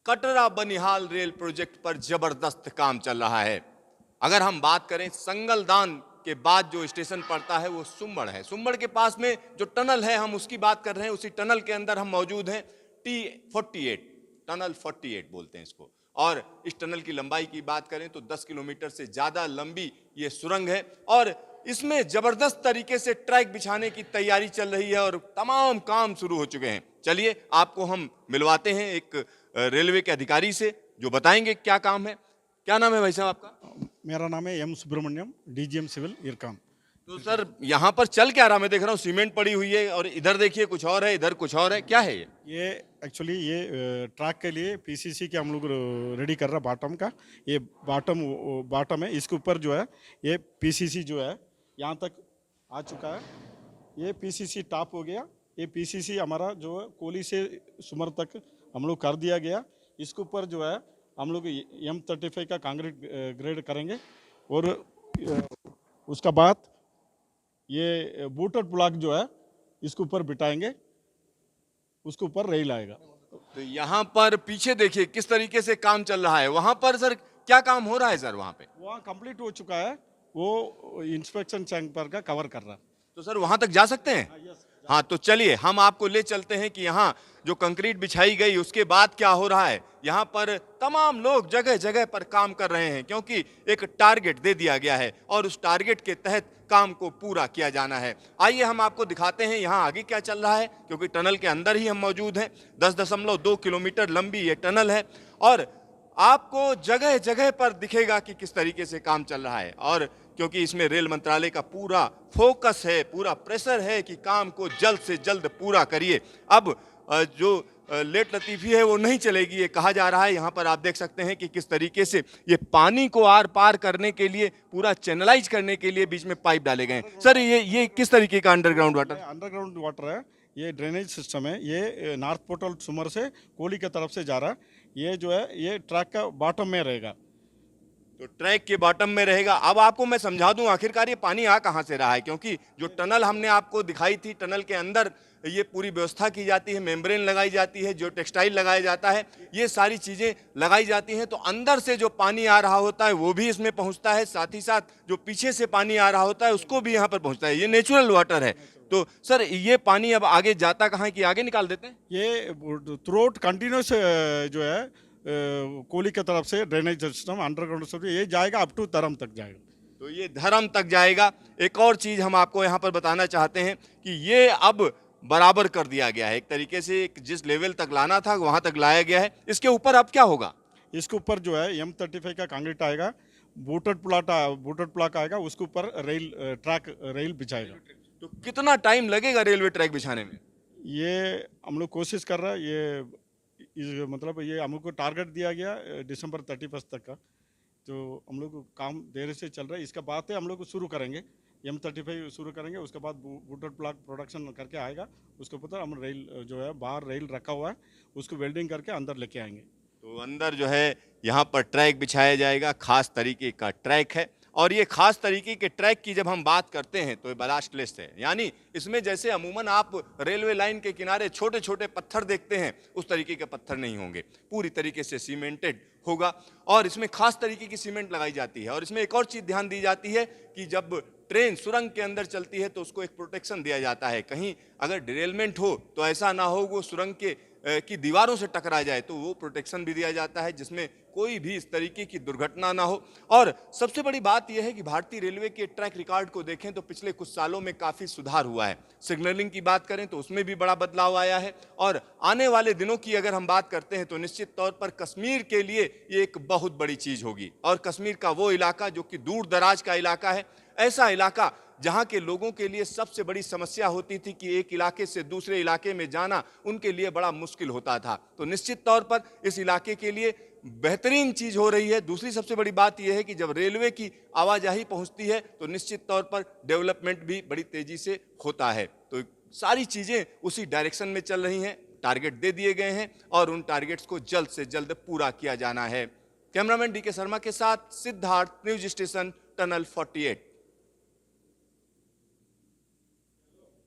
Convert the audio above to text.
Katra Banihal rail project पर जबरदस्त काम चल रहा है। अगर हम बात करें संगलदान के बाद जो स्टेशन पड़ता है वो सुंबड़ है। सुंबड़ के पास में जो टनल है हम उसकी बात कर रहे हैं, उसी टनल के अंदर हम मौजूद हैं। T48 टनल 48 बोलते हैं इसको। और इस टनल की लंबाई की बात करें तो 10 किलोमीटर से ज्यादा लंबी ये सुरंग है और इसमें जबरदस्त तरीके से ट्रैक बिछाने की तैयारी चल रही है और तमाम काम शुरू हो चुके हैं। चलिए आपको हम मिलवाते हैं एक रेलवे के अधिकारी से जो बताएंगे क्या काम है। क्या नाम है भाई साहब आपका? मेरा नाम है एम सुब्रमण्यम, डीजीएम सिविल इरकाम। तो सर यहाँ पर चल क्या रहा? मैं देख रहा हूँ सीमेंट पड़ी हुई है और इधर देखिए कुछ और है, इधर कुछ और है, क्या है ये एक्चुअली ये ट्रैक के लिए पीसीसी के हम लोग रेडी कर रहा है बॉटम का। ये बॉटम है, इसके ऊपर जो है ये पीसीसी जो है यहाँ तक आ चुका है। ये पीसीसी टॉप हो गया। ये पीसीसी हमारा जो है कोली से सुमर तक हम लोग कर दिया गया। इसके ऊपर जो है हम लोग M35 का कांक्रीट ग्रेड करेंगे और उसका बाद ये बूटर ब्लॉक जो है इसके ऊपर बिठाएंगे, उसके ऊपर रेल आएगा। तो यहाँ पर पीछे देखिए किस तरीके से काम चल रहा है। वहां पर सर क्या काम हो रहा है सर? वहाँ कंप्लीट हो चुका है, वो इंस्पेक्शन चैम्बर का कवर कर रहा है। तो सर वहां तक जा सकते हैं? हाँ, तो चलिए हम आपको ले चलते हैं कि यहाँ जो कंक्रीट बिछाई गई उसके बाद क्या हो रहा है। यहाँ पर तमाम लोग जगह जगह पर काम कर रहे हैं क्योंकि एक टारगेट दे दिया गया है और उस टारगेट के तहत काम को पूरा किया जाना है। आइए हम आपको दिखाते हैं यहाँ आगे क्या चल रहा है, क्योंकि टनल के अंदर ही हम मौजूद हैं। 10.2 किलोमीटर लंबी ये टनल है और आपको जगह जगह पर दिखेगा कि किस तरीके से काम चल रहा है। और क्योंकि इसमें रेल मंत्रालय का पूरा फोकस है, पूरा प्रेशर है कि काम को जल्द से जल्द पूरा करिए। अब जो लेट लतीफ़ी है वो नहीं चलेगी, ये कहा जा रहा है। यहाँ पर आप देख सकते हैं कि किस तरीके से ये पानी को आर पार करने के लिए, पूरा चैनलाइज करने के लिए बीच में पाइप डाले गए हैं। सर ये किस तरीके का अंडरग्राउंड वाटर? अंडरग्राउंड वाटर है, ये ड्रेनेज सिस्टम है। ये नॉर्थ पोर्टल सुमर से कोली की तरफ से जा रहा है। ये जो है ये ट्रैक का बॉटम में रहेगा। तो ट्रैक के बॉटम में रहेगा। अब आपको मैं समझा दूं आखिरकार ये पानी आ कहां से रहा है, क्योंकि जो टनल हमने आपको दिखाई थी, टनल के अंदर ये पूरी व्यवस्था की जाती है, मेम्ब्रेन लगाई जाती है, जो टेक्सटाइल लगाया जाता है, ये सारी चीजें लगाई जाती हैं। तो अंदर से जो पानी आ रहा होता है वो भी इसमें पहुंचता है, साथ ही साथ जो पीछे से पानी आ रहा होता है उसको भी यहाँ पर पहुंचता है। ये नेचुरल वाटर है। तो सर ये पानी अब आगे जाता कहाँ है कि आगे निकाल देते हैं? ये थ्रू कंटिन्यूस जो है कोली की तरफ से ड्रेनेज सिस्टम अंडरग्राउंड से ये जाएगा अप टू धर्म तक जाएगा। तो ये धर्म तक जाएगा। एक और चीज हम आपको यहाँ पर बताना चाहते हैं कि ये अब बराबर कर दिया गया है, एक तरीके से जिस लेवल तक लाना था वहां तक लाया गया है। इसके ऊपर अब क्या होगा? इसके ऊपर जो है M35 का कांक्रीट आएगा, बूटेड प्लॉट आएगा, उसके ऊपर रेल बिछाएगा। तो कितना टाइम लगेगा रेलवे ट्रैक बिछाने में? ये हम लोग कोशिश कर रहे हैं। मतलब ये हम लोग को टारगेट दिया गया दिसंबर 31 तक का, तो हम लोग काम देर से चल रहा है। इसका बाद है हम लोग शुरू करेंगे, M35 शुरू करेंगे, उसके बाद बूटेड ब्लॉक प्रोडक्शन करके आएगा। उसके ऊपर हम रेल जो है बाहर रेल रखा हुआ है उसको वेल्डिंग करके अंदर लेके आएंगे। तो अंदर जो है यहाँ पर ट्रैक बिछाया जाएगा, खास तरीके का ट्रैक है। और ये खास तरीके के ट्रैक की जब हम बात करते हैं तो ये ब्लास्टलेस है, यानी इसमें जैसे अमूमन आप रेलवे लाइन के किनारे छोटे छोटे पत्थर देखते हैं उस तरीके के पत्थर नहीं होंगे, पूरी तरीके से सीमेंटेड होगा। और इसमें खास तरीके की सीमेंट लगाई जाती है। और इसमें एक और चीज़ ध्यान दी जाती है कि जब ट्रेन सुरंग के अंदर चलती है तो उसको एक प्रोटेक्शन दिया जाता है। कहीं अगर डिरेलमेंट हो तो ऐसा ना हो वो सुरंग की दीवारों से टकरा जाए, तो वो प्रोटेक्शन भी दिया जाता है जिसमें कोई भी इस तरीके की दुर्घटना ना हो। और सबसे बड़ी बात यह है कि भारतीय रेलवे के ट्रैक रिकॉर्ड को देखें तो पिछले कुछ सालों में काफ़ी सुधार हुआ है। सिग्नलिंग की बात करें तो उसमें भी बड़ा बदलाव आया है। और आने वाले दिनों की अगर हम बात करते हैं तो निश्चित तौर पर कश्मीर के लिए ये एक बहुत बड़ी चीज़ होगी। और कश्मीर का वो इलाका जो कि दूर दराज का इलाका है, ऐसा इलाका जहां के लोगों के लिए सबसे बड़ी समस्या होती थी कि एक इलाके से दूसरे इलाके में जाना उनके लिए बड़ा मुश्किल होता था। तो निश्चित तौर पर इस इलाके के लिए बेहतरीन चीज हो रही है। दूसरी सबसे बड़ी बात यह है कि जब रेलवे की आवाजाही पहुंचती है तो निश्चित तौर पर डेवलपमेंट भी बड़ी तेजी से होता है। तो सारी चीजें उसी डायरेक्शन में चल रही हैं। टारगेट दे दिए गए हैं और उन टारगेट्स को जल्द से जल्द पूरा किया जाना है। कैमरामैन DK शर्मा के साथ सिद्धार्थ, न्यूज स्टेशन टनल 48।